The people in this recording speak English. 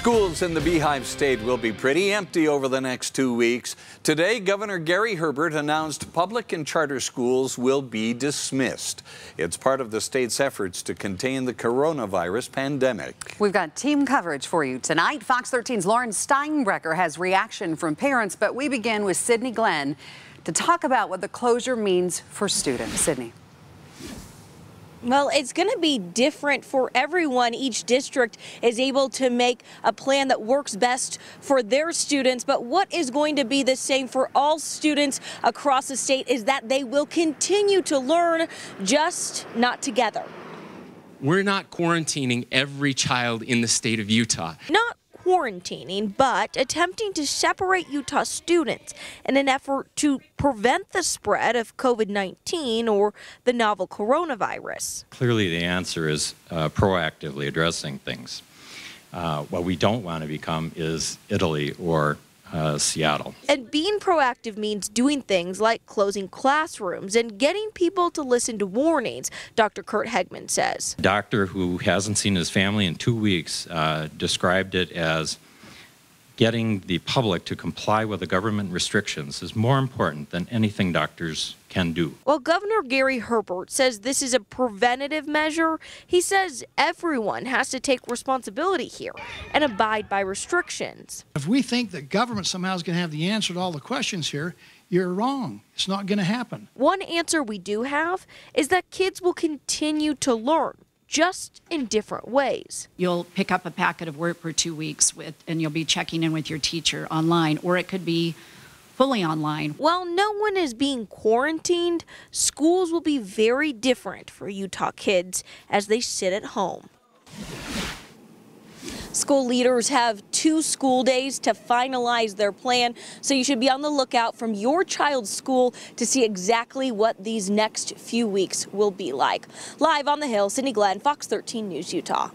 Schools in the Beehive State will be pretty empty over the next 2 weeks. Today, Governor Herbert announced public and charter schools will be dismissed. It's part of the state's efforts to contain the coronavirus pandemic. We've got team coverage for you tonight. Fox 13's Lauren Steinbrecher has reaction from parents, but we begin with Sydney Glenn to talk about what the closure means for students. Sydney. Well, it's going to be different for everyone. Each district is able to make a plan that works best for their students. But what is going to be the same for all students across the state is that they will continue to learn, just not together. We're not quarantining every child in the state of Utah. Not quarantining, but attempting to separate Utah students in an effort to prevent the spread of COVID-19 or the novel coronavirus. Clearly, the answer is proactively addressing things. What we don't want to become is Italy or Seattle. And being proactive means doing things like closing classrooms and getting people to listen to warnings, Dr. Kurt Hegman says. A doctor who hasn't seen his family in 2 weeks described it as getting the public to comply with the government restrictions is more important than anything doctors can do. Well, Governor Herbert says this is a preventative measure. He says everyone has to take responsibility here and abide by restrictions. If we think that government somehow is going to have the answer to all the questions here, you're wrong. It's not going to happen. One answer we do have is that kids will continue to learn, just in different ways. You'll pick up a packet of work for 2 weeks and you'll be checking in with your teacher online, or it could be fully online. While no one is being quarantined, schools will be very different for Utah kids as they sit at home. School leaders have 2 school days to finalize their plan, so you should be on the lookout from your child's school to see exactly what these next few weeks will be like. Live on the Hill, Sydney Glenn, Fox 13 News, Utah.